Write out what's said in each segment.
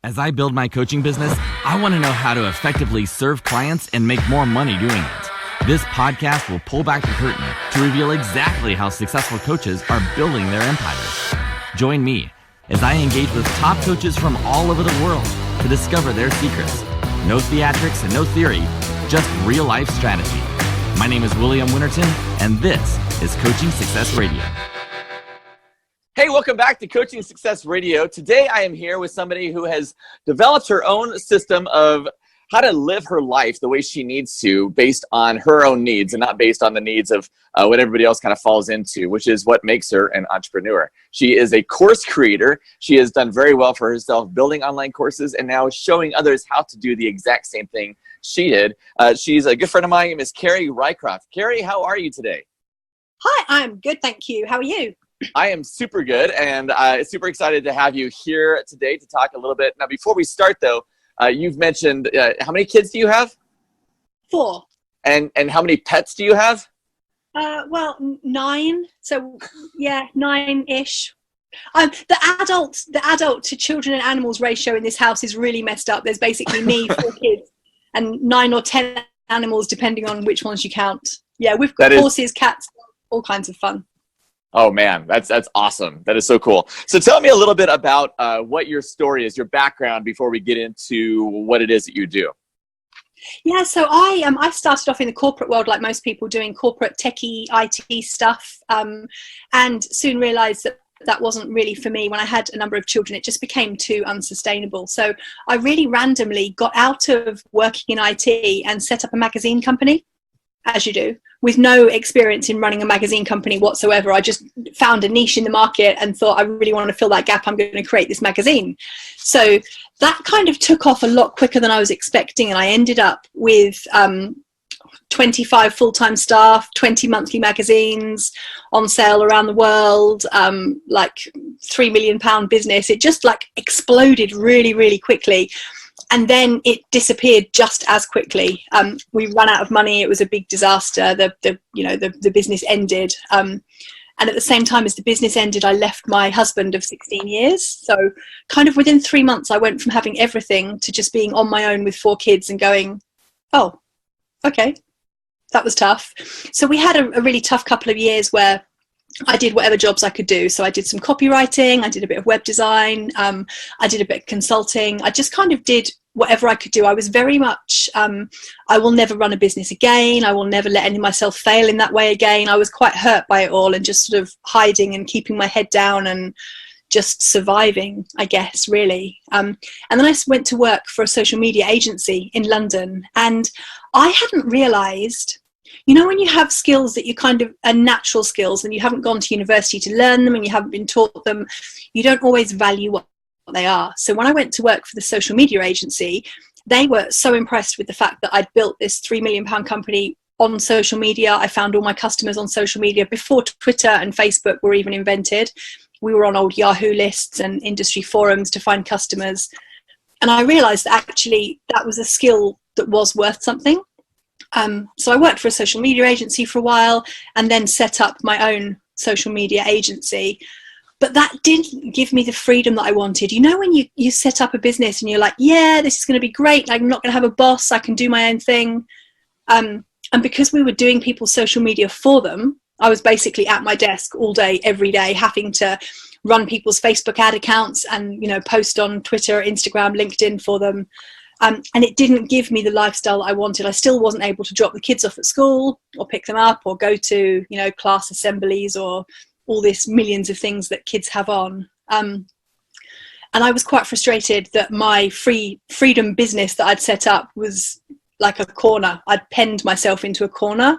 As I build my coaching business, I want to know how to effectively serve clients and make more money doing it. This podcast will pull back the curtain to reveal exactly how successful coaches are building their empires. Join me as I engage with top coaches from all over the world to discover their secrets. No theatrics and no theory, just real life strategy. My name is William Winterton, and this is Coaching Success Radio. Hey, welcome back to Coaching Success Radio. Today I am here with somebody who has developed her own system of how to live her life the way she needs to based on her own needs and not based on the needs of what everybody else kind of falls into, which is what makes her an entrepreneur. She is a course creator. She has done very well for herself building online courses and now showing others how to do the exact same thing she did. She's a good friend of mine, Miss Kerrie Rycroft. Kerrie, how are you today? Hi, I'm good, thank you. How are you? I am super good and super excited to have you here today to talk a little bit. Now, before we start, though, you've mentioned how many kids do you have? 4. And how many pets do you have? Well, 9. So, yeah, 9-ish. The adult to children and animals ratio in this house is really messed up. There's basically me, 4 kids, and 9 or 10 animals, depending on which ones you count. Yeah, we've got horses, cats, all kinds of fun. Oh man, that's awesome. That is so cool. So tell me a little bit about what your story is, your background, before we get into what it is that you do. Yeah, so I started off in the corporate world like most people, doing corporate techie IT stuff, and soon realized that wasn't really for me. When I had a number of children, it just became too unsustainable. So I really randomly got out of working in IT and set up a magazine company, as you do, with no experience in running a magazine company whatsoever. I just found a niche in the market and thought, I really want to fill that gap. I'm going to create this magazine. So that kind of took off a lot quicker than I was expecting. And I ended up with 25 full-time staff, 20 monthly magazines on sale around the world, like £3 million business. It just like exploded really, really quickly. And then it disappeared just as quickly. We ran out of money. It was a big disaster. The business ended. And at the same time as the business ended, I left my husband of 16 years. So kind of within 3 months, I went from having everything to just being on my own with 4 kids and going, oh, okay, that was tough. So we had a really tough couple of years where I did whatever jobs I could do. So I did some copywriting, I did a bit of web design, I did a bit of consulting. I just kind of did whatever I could do. I was very much, I will never run a business again. I will never let any of myself fail in that way again. I was quite hurt by it all and just sort of hiding and keeping my head down and just surviving, I guess, really. And then I went to work for a social media agency in London, and I hadn't realised, you know, when you have skills that you kind of are natural skills and you haven't gone to university to learn them and you haven't been taught them, you don't always value what they are. So when I went to work for the social media agency, they were so impressed with the fact that I'd built this £3 million company on social media. I found all my customers on social media before Twitter and Facebook were even invented. We were on old Yahoo lists and industry forums to find customers. And I realized that actually that was a skill that was worth something. So I worked for a social media agency for a while and then set up my own social media agency. But that didn't give me the freedom that I wanted. You know, when you set up a business and you're like, yeah, this is going to be great. I'm not going to have a boss. I can do my own thing. And because we were doing people's social media for them, I was basically at my desk all day, every day, having to run people's Facebook ad accounts and, you know, post on Twitter, Instagram, LinkedIn for them. And it didn't give me the lifestyle that I wanted. I still wasn't able to drop the kids off at school or pick them up or go to, you know, class assemblies or all this millions of things that kids have on. And I was quite frustrated that my freedom business that I'd set up was like a corner. I'd penned myself into a corner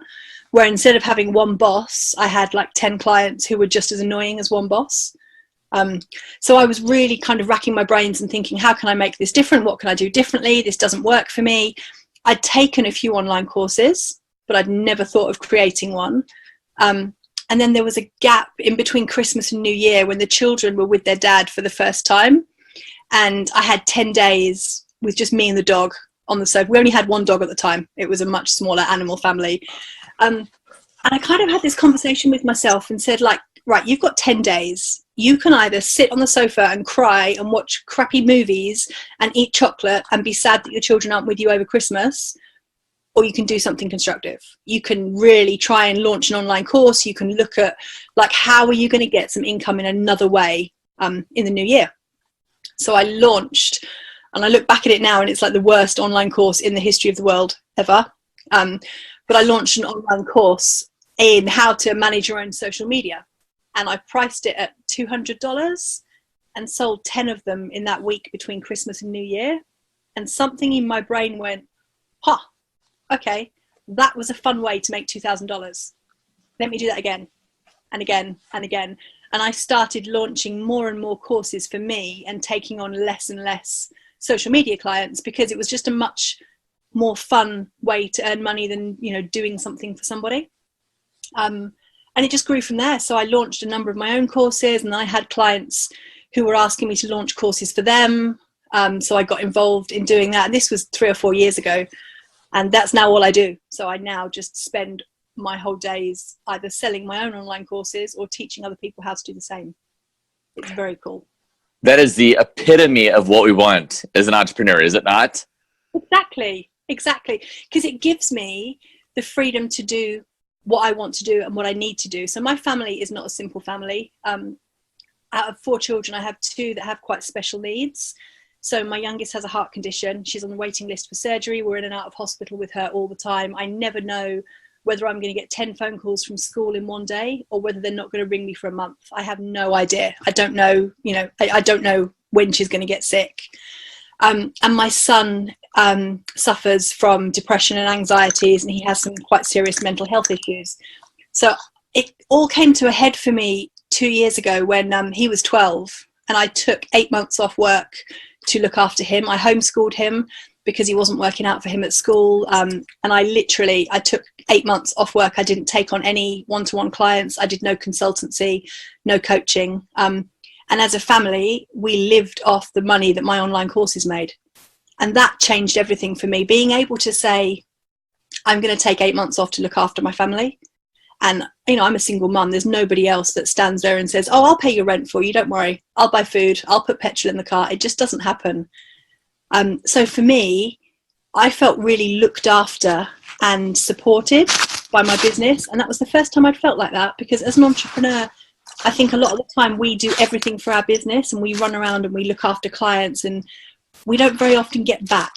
where instead of having one boss, I had like 10 clients who were just as annoying as one boss. So I was really kind of racking my brains and thinking, how can I make this different? What can I do differently? This doesn't work for me. I'd taken a few online courses, but I'd never thought of creating one. And then there was a gap in between Christmas and New Year when the children were with their dad for the first time. And I had 10 days with just me and the dog on the sofa. We only had one dog at the time. It was a much smaller animal family. And I kind of had this conversation with myself and said, like, right, you've got 10 days. You can either sit on the sofa and cry and watch crappy movies and eat chocolate and be sad that your children aren't with you over Christmas, or you can do something constructive. You can really try and launch an online course. You can look at, like, how are you going to get some income in another way in the new year? So I launched, and I look back at it now and it's like the worst online course in the history of the world ever. But I launched an online course in how to manage your own social media. And I priced it at $200 and sold 10 of them in that week between Christmas and New Year. And something in my brain went, okay, that was a fun way to make $2,000. Let me do that again and again and again. And I started launching more and more courses for me and taking on less and less social media clients, because it was just a much more fun way to earn money than, you know, doing something for somebody. And it just grew from there. So I launched a number of my own courses, and I had clients who were asking me to launch courses for them. So I got involved in doing that. And this was 3 or 4 years ago. And that's now all I do. So I now just spend my whole days either selling my own online courses or teaching other people how to do the same. It's very cool. That is the epitome of what we want as an entrepreneur, is it not? Exactly. Because it gives me the freedom to do what I want to do and what I need to do. So my family is not a simple family. Out of 4 children, I have 2 that have quite special needs. So my youngest has a heart condition. She's on the waiting list for surgery. We're in and out of hospital with her all the time. I never know whether I'm going to get 10 phone calls from school in one day or whether they're not going to ring me for a month. I have no idea. I don't know, I don't know when she's going to get sick. And my son suffers from depression and anxieties, and he has some quite serious mental health issues. So it all came to a head for me 2 years ago when he was 12, and I took 8 months off work to look after him. I homeschooled him because he wasn't working out for him at school. And I took 8 months off work. I didn't take on any one-to-one clients. I did no consultancy, no coaching. And as a family, we lived off the money that my online courses made. And that changed everything for me. Being able to say, I'm going to take 8 months off to look after my family. And, I'm a single mum. There's nobody else that stands there and says, I'll pay your rent for you. Don't worry. I'll buy food. I'll put petrol in the car. It just doesn't happen. So for me, I felt really looked after and supported by my business. And that was the first time I'd felt like that, because as an entrepreneur, I think a lot of the time we do everything for our business and we run around and we look after clients and we don't very often get back.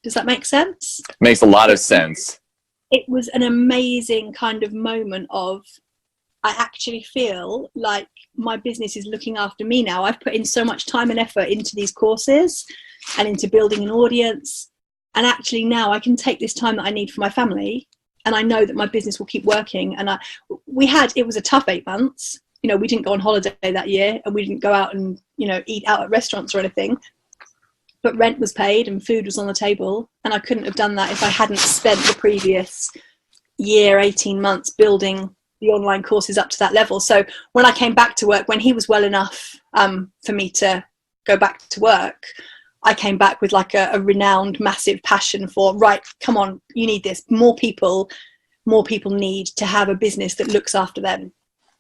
Does that make sense? Makes a lot of sense. It was an amazing kind of moment of, I actually feel like my business is looking after me now. I've put in so much time and effort into these courses and into building an audience. And actually now I can take this time that I need for my family, and I know that my business will keep working. And it was a tough 8 months. We didn't go on holiday that year, and we didn't go out and, eat out at restaurants or anything. But rent was paid and food was on the table. And I couldn't have done that if I hadn't spent the previous year, 18 months building the online courses up to that level. So when I came back to work, when he was well enough for me to go back to work, I came back with like a renowned, massive passion for, right, come on, you need this. More people need to have a business that looks after them.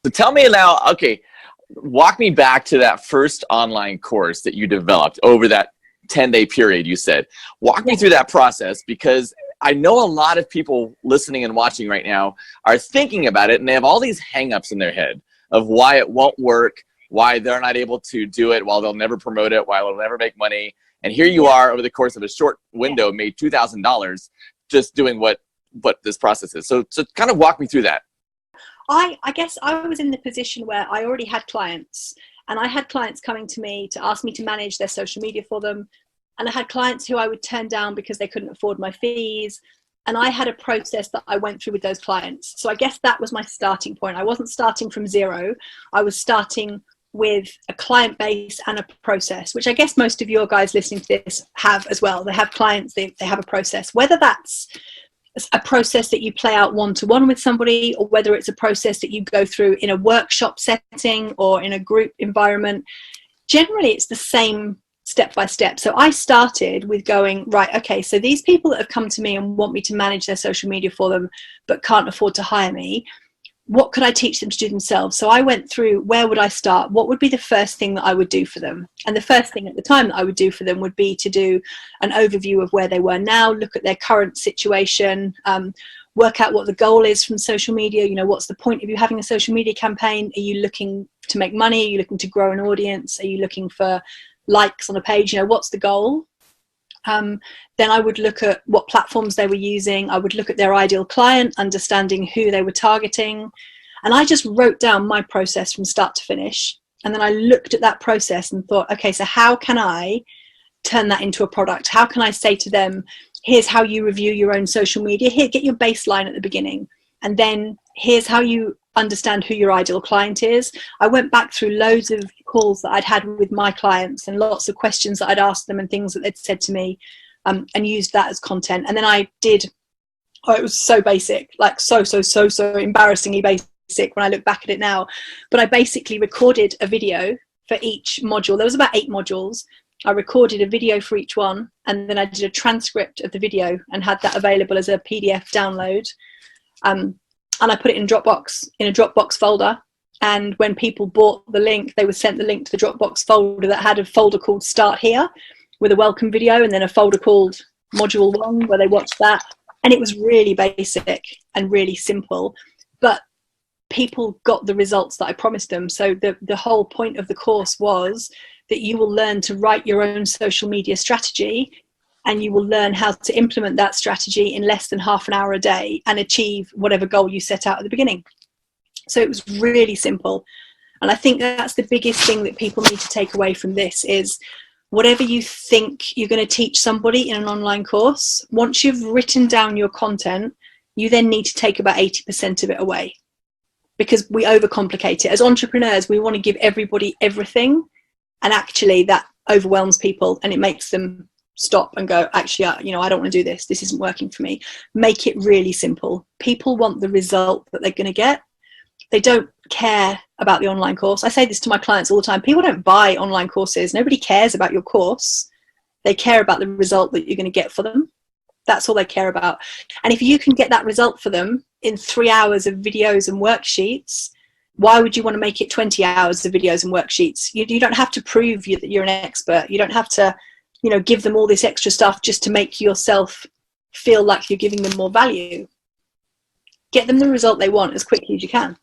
So tell me now, okay, walk me back to that first online course that you developed over that 10-day period you said. Walk me through that process, because I know a lot of people listening and watching right now are thinking about it, and they have all these hang-ups in their head of why it won't work, why they're not able to do it, why they'll never promote it, why they'll never make money. And here you are, over the course of a short window, made $2,000 just doing what this process is. So kind of walk me through that. I guess I was in the position where I already had clients, and I had clients coming to me to ask me to manage their social media for them. And I had clients who I would turn down because they couldn't afford my fees. And I had a process that I went through with those clients. So I guess that was my starting point. I wasn't starting from zero. I was starting with a client base and a process, which I guess most of your guys listening to this have as well. They have clients, they have a process, whether that's a process that you play out one-to-one with somebody, or whether it's a process that you go through in a workshop setting or in a group environment. Generally, it's the same step by step. So I started with going, right, okay, so these people that have come to me and want me to manage their social media for them but can't afford to hire me, what could I teach them to do themselves? So I went through, where would I start? What would be the first thing that I would do for them? And the first thing at the time that I would do for them would be to do an overview of where they were now, look at their current situation, work out what the goal is from social media. You know, what's the point of you having a social media campaign? Are you looking to make money? Are you looking to grow an audience? Are you looking for likes on a page? You know, what's the goal? Then I would look at what platforms they were using. I would look at their ideal client, understanding who they were targeting. And I just wrote down my process from start to finish. And then I looked at that process and thought, okay, so how can I turn that into a product? How can I say to them, here's how you review your own social media. Here, get your baseline at the beginning. And then here's how you understand who your ideal client is. I went back through loads of calls that I'd had with my clients and lots of questions that I'd asked them and things that they'd said to me, and used that as content. And then I did, it was so basic, like so embarrassingly basic when I look back at it now. But I basically recorded a video for each module. There was about 8 modules. I recorded a video for each one, and then I did a transcript of the video and had that available as a PDF download. And I put it in a Dropbox folder. And when people bought the link, they were sent the link to the Dropbox folder that had a folder called Start Here with a welcome video, and then a folder called Module 1 where they watched that. And it was really basic and really simple, but people got the results that I promised them. So the whole point of the course was that you will learn to write your own social media strategy, and you will learn how to implement that strategy in less than half an hour a day and achieve whatever goal you set out at the beginning. So it was really simple. And I think that's the biggest thing that people need to take away from this is, whatever you think you're going to teach somebody in an online course, once you've written down your content, you then need to take about 80% of it away, because we overcomplicate it. As entrepreneurs, we want to give everybody everything, and actually that overwhelms people and it makes them stop and go, actually, I don't want to do this. This isn't working for me. Make it really simple. People want the result that they're going to get. They don't care about the online course. I say this to my clients all the time. People don't buy online courses. Nobody cares about your course. They care about the result that you're going to get for them. That's all they care about. And if you can get that result for them in 3 hours of videos and worksheets, why would you want to make it 20 hours of videos and worksheets? You don't have to prove that you're an expert. You don't have to, give them all this extra stuff just to make yourself feel like you're giving them more value. Get them the result they want as quickly as you can.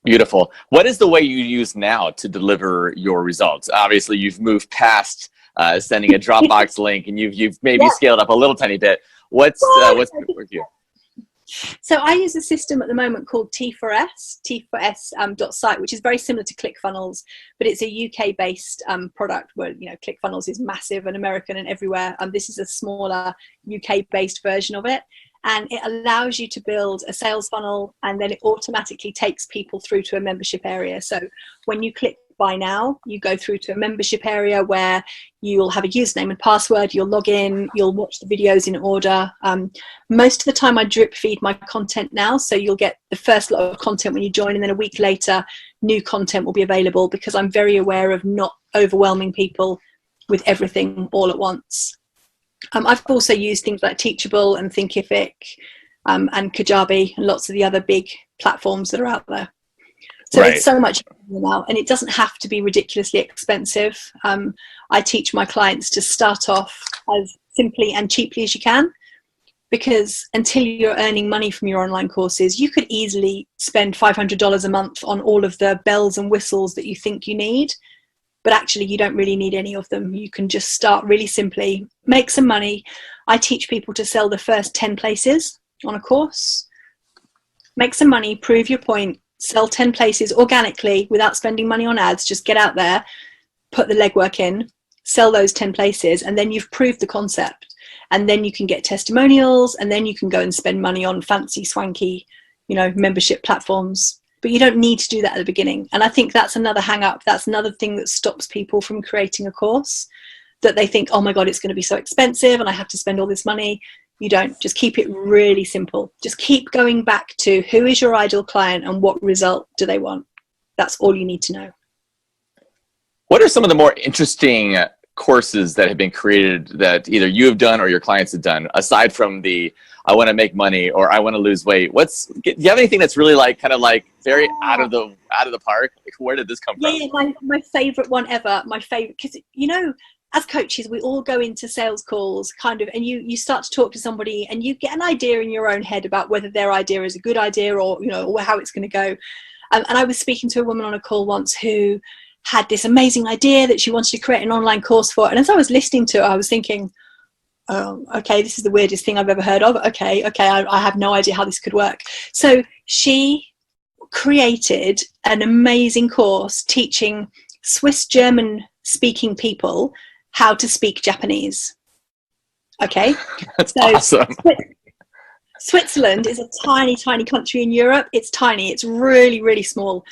Beautiful. What is the way you use now to deliver your results? Obviously, you've moved past sending a Dropbox link, and you've maybe scaled up a little tiny bit. What's with you? So I use a system at the moment called T4S, T4S.site, which is very similar to ClickFunnels, but it's a UK-based product where, ClickFunnels is massive and American and everywhere. This is a smaller UK-based version of it. And it allows you to build a sales funnel, and then it automatically takes people through to a membership area. So when you click buy now, you go through to a membership area where you'll have a username and password, you'll log in, you'll watch the videos in order. Most of the time I drip feed my content now, so you'll get the first lot of content when you join, and then a week later new content will be available, because I'm very aware of not overwhelming people with everything all at once. I've also used things like Teachable and Thinkific and Kajabi and lots of the other big platforms that are out there. So It's so much easier now, and it doesn't have to be ridiculously expensive. I teach my clients to start off as simply and cheaply as you can, because until you're earning money from your online courses, you could easily spend $500 a month on all of the bells and whistles that you think you need. But actually, you don't really need any of them. You can just start really simply, make some money. I teach people to sell the first 10 places on a course. Make some money, prove your point, sell 10 places organically without spending money on ads. Just get out there, put the legwork in, sell those 10 places, and then you've proved the concept. And then you can get testimonials, and then you can go and spend money on fancy, swanky, membership platforms. But you don't need to do that at the beginning. And I think that's another hang up. That's another thing that stops people from creating a course, that they think, oh my God, it's going to be so expensive and I have to spend all this money. You don't. Just keep it really simple. Just keep going back to who is your ideal client and what result do they want. That's all you need to know. What are some of the more interesting courses that have been created that either you have done or your clients have done, aside from the I want to make money or I want to lose weight? Do you have anything that's really like kind of like very out of the park? Like, where did this come from? Yeah, my favorite one ever. My favorite, because as coaches, we all go into sales calls kind of, and you start to talk to somebody and you get an idea in your own head about whether their idea is a good idea or, or how it's going to go. And I was speaking to a woman on a call once who had this amazing idea that she wanted to create an online course for. And as I was listening to it, I was thinking, oh, okay, this is the weirdest thing I've ever heard of. Okay, I have no idea how this could work. So she created an amazing course teaching Swiss German speaking people how to speak Japanese. Okay. That's awesome. Switzerland is a tiny, tiny country in Europe. It's tiny. It's really, really small.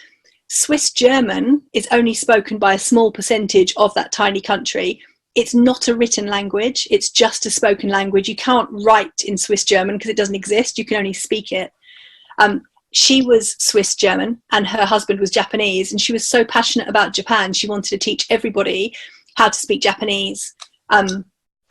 Swiss German is only spoken by a small percentage of that tiny country. It's not a written language. It's just a spoken language. You can't write in Swiss German because it doesn't exist. You can only speak it. She was Swiss German and her husband was Japanese, and she was so passionate about Japan. She wanted to teach everybody how to speak Japanese.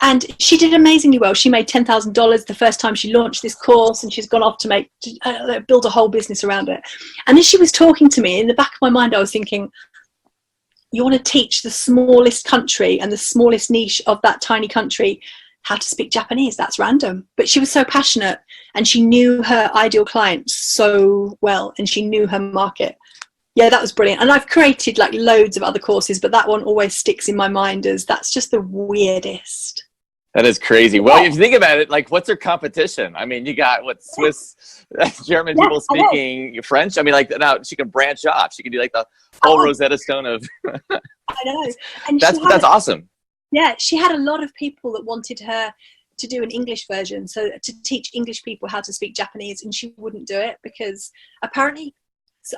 And she did amazingly well. She made $10,000 the first time she launched this course, and she's gone off to build a whole business around it. And as she was talking to me, in the back of my mind, I was thinking, you want to teach the smallest country and the smallest niche of that tiny country how to speak Japanese? That's random. But she was so passionate, and she knew her ideal client so well, and she knew her market. Yeah, that was brilliant. And I've created like loads of other courses, but that one always sticks in my mind as that's just the weirdest. That is crazy. Well, if you think about it, like, what's her competition? I mean, you got Swiss, German people speaking French. I mean, like, now she can branch off. She can do like the whole Rosetta Stone of. I know. And that's awesome. Yeah, she had a lot of people that wanted her to do an English version, so to teach English people how to speak Japanese, and she wouldn't do it because apparently,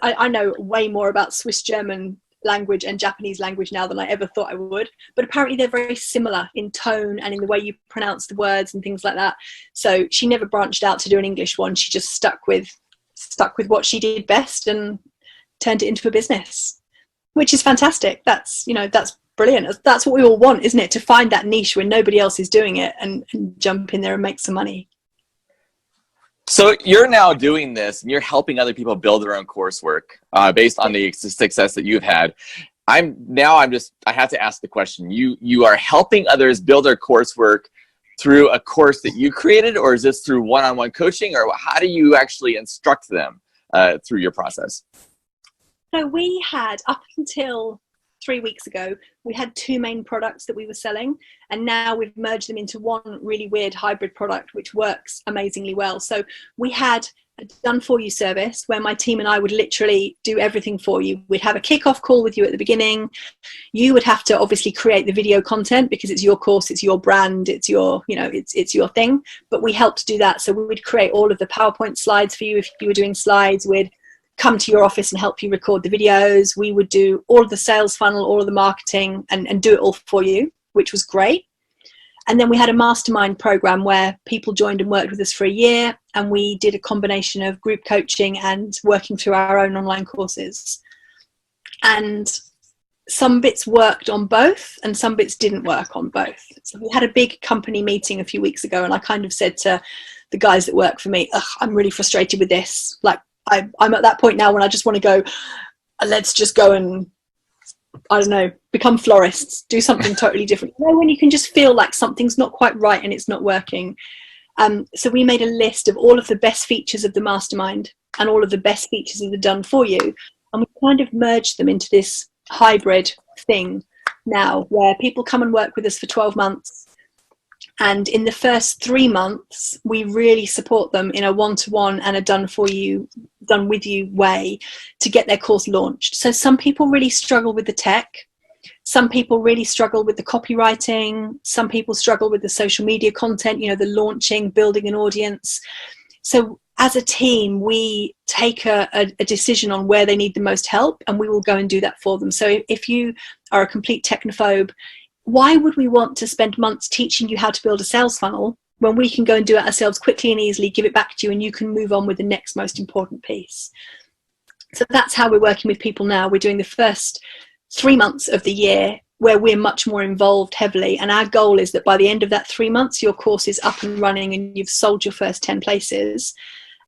I know way more about Swiss German language and Japanese language now than I ever thought I would, but apparently they're very similar in tone and in the way you pronounce the words and things like that. So she never branched out to do an English one. She just stuck with what she did best and turned it into a business, which is fantastic. That's brilliant. That's what we all want, isn't it? To find that niche when nobody else is doing it and jump in there and make some money. So you're now doing this and you're helping other people build their own coursework based on the success that you've had. I have to ask the question, you are helping others build their coursework through a course that you created, or is this through one-on-one coaching, or how do you actually instruct them through your process? So we had, up until 3 weeks ago, we had two main products that we were selling, and now we've merged them into one really weird hybrid product which works amazingly well. So we had a done for you service where my team and I would literally do everything for you. We'd have a kickoff call with you at the beginning. You would have to obviously create the video content because it's your course, it's your brand, it's your, it's your thing, but we helped do that. So we would create all of the PowerPoint slides for you if you were doing slides. We'd come to your office and help you record the videos. We would do all of the sales funnel, all of the marketing, and do it all for you, which was great. And then we had a mastermind program where people joined and worked with us for a year, and we did a combination of group coaching and working through our own online courses. And some bits worked on both and some bits didn't work on both. So we had a big company meeting a few weeks ago, and I kind of said to the guys that work for me, I'm really frustrated with this. Like, I'm at that point now when I just want to go, let's just go and, I don't know, become florists, do something totally different. When you can just feel like something's not quite right and it's not working. So we made a list of all of the best features of the mastermind and all of the best features of the done for you. And we kind of merged them into this hybrid thing now where people come and work with us for 12 months. And in the first 3 months, we really support them in a one-to-one and a done with you way to get their course launched. So some people really struggle with the tech. Some people really struggle with the copywriting. Some people struggle with the social media content, the launching, building an audience. So as a team, we take a decision on where they need the most help, and we will go and do that for them. So if you are a complete technophobe, why would we want to spend months teaching you how to build a sales funnel when we can go and do it ourselves quickly and easily, give it back to you, and you can move on with the next most important piece? So that's how we're working with people now. We're doing the first 3 months of the year where we're much more involved heavily. And our goal is that by the end of that 3 months, your course is up and running and you've sold your first 10 places.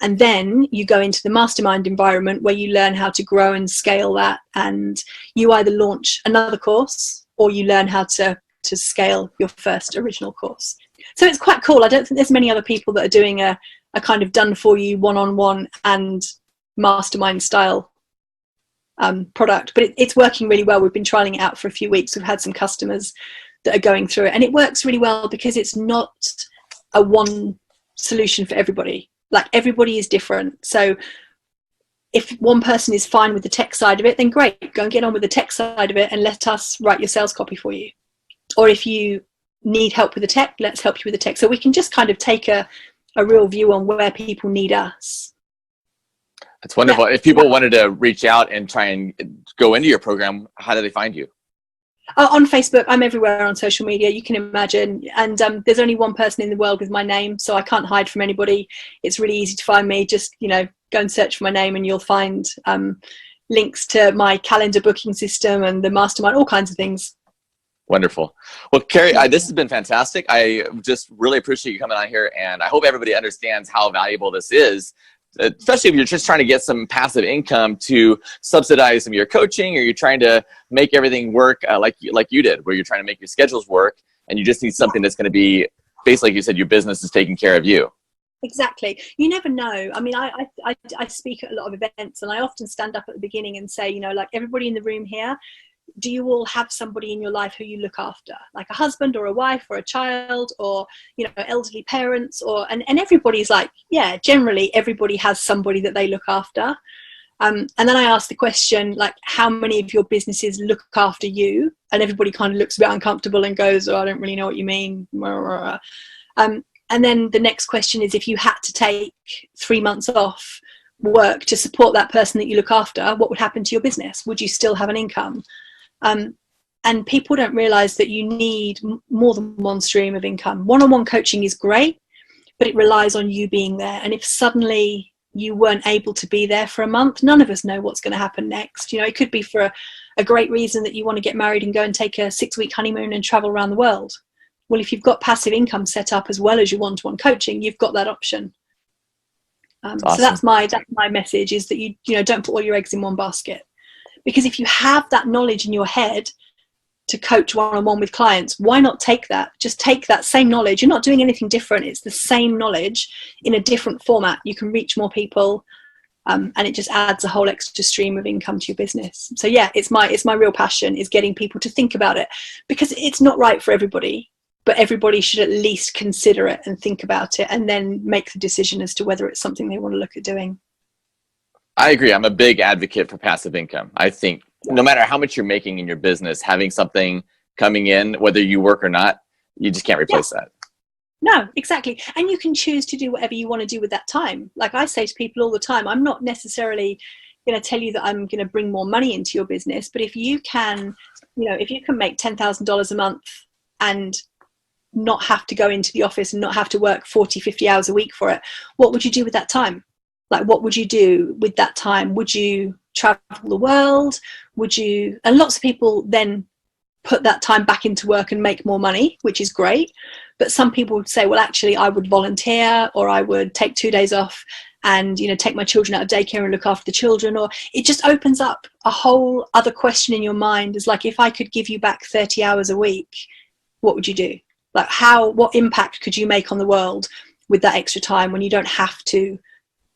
And then you go into the mastermind environment where you learn how to grow and scale that. And you either launch another course or you learn how to scale your first original course. So it's quite cool. I don't think there's many other people that are doing a kind of done for you one-on-one and mastermind style product, but it's working really well. We've been trialing it out for a few weeks. We've had some customers that are going through it, and it works really well because it's not a one solution for everybody. Like, everybody is different. So if one person is fine with the tech side of it, then great, go and get on with the tech side of it and let us write your sales copy for you. Or if you need help with the tech, let's help you with the tech. So we can just kind of take a real view on where people need us. That's wonderful. If people wanted to reach out and try and go into your program, how do they find you? On Facebook. I'm everywhere on social media, you can imagine. And there's only one person in the world with my name, so I can't hide from anybody. It's really easy to find me. Just, go and search for my name and you'll find links to my calendar booking system and the mastermind, all kinds of things. Wonderful. Well, Kerrie, this has been fantastic. I just really appreciate you coming on here, and I hope everybody understands how valuable this is, especially if you're just trying to get some passive income to subsidize some of your coaching, or you're trying to make everything work like you did, where you're trying to make your schedules work, and you just need something that's going to be, basically, like you said, your business is taking care of you. Exactly. You never know. I mean, I speak at a lot of events, and I often stand up at the beginning and say, like, everybody in the room here, do you all have somebody in your life who you look after, like a husband or a wife or a child, or elderly parents, and everybody's like, yeah, generally everybody has somebody that they look after. And then I ask the question, like, how many of your businesses look after you? And everybody kind of looks a bit uncomfortable and goes, oh, I don't really know what you mean. And then the next question is, if you had to take 3 months off work to support that person that you look after, what would happen to your business? Would you still have an income? And people don't realize that you need more than one stream of income. One-on-one coaching is great, but it relies on you being there. And if suddenly you weren't able to be there for a month, none of us know what's going to happen next. It could be for a great reason that you want to get married and go and take a 6-week honeymoon and travel around the world. Well, if you've got passive income set up as well as your one-to-one coaching, you've got that option. Awesome. So that's my message, is that you don't put all your eggs in one basket. Because if you have that knowledge in your head to coach one-on-one with clients, why not take that? Just take that same knowledge. You're not doing anything different. It's the same knowledge in a different format. You can reach more people, and it just adds a whole extra stream of income to your business. So yeah, it's my real passion, is getting people to think about it, because it's not right for everybody, but everybody should at least consider it and think about it, and then make the decision as to whether it's something they want to look at doing. I agree. I'm a big advocate for passive income. I think no matter how much you're making in your business, having something coming in, whether you work or not, you just can't replace that. No, exactly. And you can choose to do whatever you want to do with that time. Like I say to people all the time, I'm not necessarily going to tell you that I'm going to bring more money into your business, but if you can, if you can make $10,000 a month and not have to go into the office and not have to work 40, 50 hours a week for it, what would you do with that time? Like, what would you do with that time? Would you travel the world? And lots of people then put that time back into work and make more money, which is great. But some people would say, well, actually, I would volunteer, or I would take 2 days off and, take my children out of daycare and look after the children. Or it just opens up a whole other question in your mind. Is like, if I could give you back 30 hours a week, what would you do? Like, what impact could you make on the world with that extra time, when you don't have to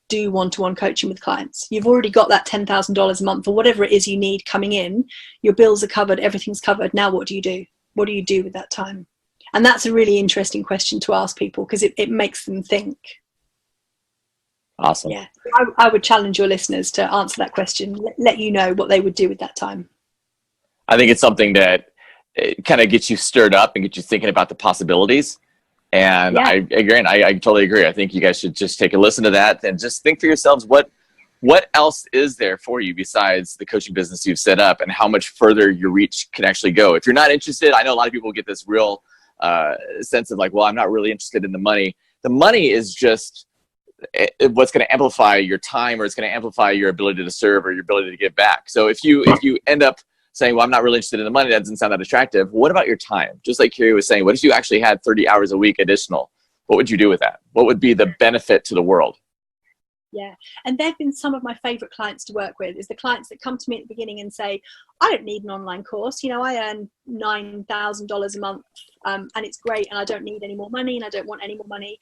do one-to-one coaching with clients? You've already got that $10,000 a month or whatever it is you need coming in. Your bills are covered, everything's covered. Now what do you do? What do you do with that time? And that's a really interesting question to ask people, because it makes them think. Awesome. Yeah, I would challenge your listeners to answer that question. Let you know what they would do with that time. I think it's something that kind of gets you stirred up and gets you thinking about the possibilities. And yeah. I totally agree. I think you guys should just take a listen to that and just think for yourselves, what else is there for you besides the coaching business you've set up, and how much further your reach can actually go. If you're not interested, I know a lot of people get this real sense of like, well, I'm not really interested in the money. The money is just what's going to amplify your time, or it's going to amplify your ability to serve or your ability to give back. So if you end up saying, well, I'm not really interested in the money. That doesn't sound that attractive. What about your time? Just like Kerrie was saying, what if you actually had 30 hours a week additional? What would you do with that? What would be the benefit to the world? Yeah. And they've been some of my favorite clients to work with, is the clients that come to me at the beginning and say, I don't need an online course. You know, I earn $9,000 a month and it's great. And I don't need any more money and I don't want any more money.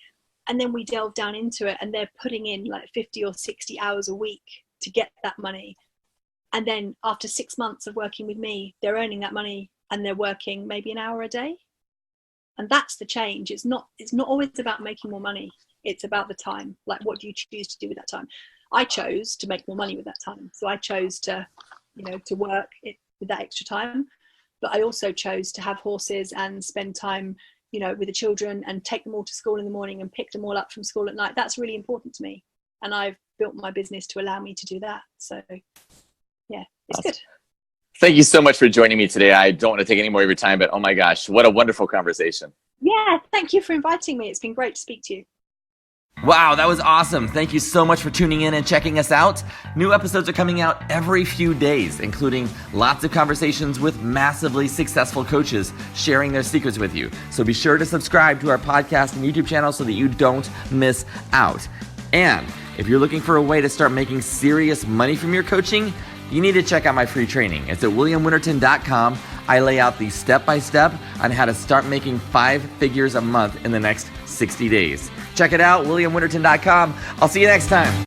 And then we delve down into it and they're putting in like 50 or 60 hours a week to get that money. And then after 6 months of working with me, they're earning that money and they're working maybe an hour a day. And that's the change. It's not always about making more money. It's about the time. Like, what do you choose to do with that time? I chose to make more money with that time. So I chose to, to work with that extra time. But I also chose to have horses and spend time, with the children and take them all to school in the morning and pick them all up from school at night. That's really important to me. And I've built my business to allow me to do that. So yeah, it's awesome. Good. Thank you so much for joining me today. I don't want to take any more of your time, but oh my gosh, what a wonderful conversation. Yeah, thank you for inviting me. It's been great to speak to you. Wow, that was awesome. Thank you so much for tuning in and checking us out. New episodes are coming out every few days, including lots of conversations with massively successful coaches sharing their secrets with you. So be sure to subscribe to our podcast and YouTube channel so that you don't miss out. And if you're looking for a way to start making serious money from your coaching, you need to check out my free training. It's at williamwinterton.com. I lay out the step-by-step on how to start making 5 figures a month in the next 60 days. Check it out, williamwinterton.com. I'll see you next time.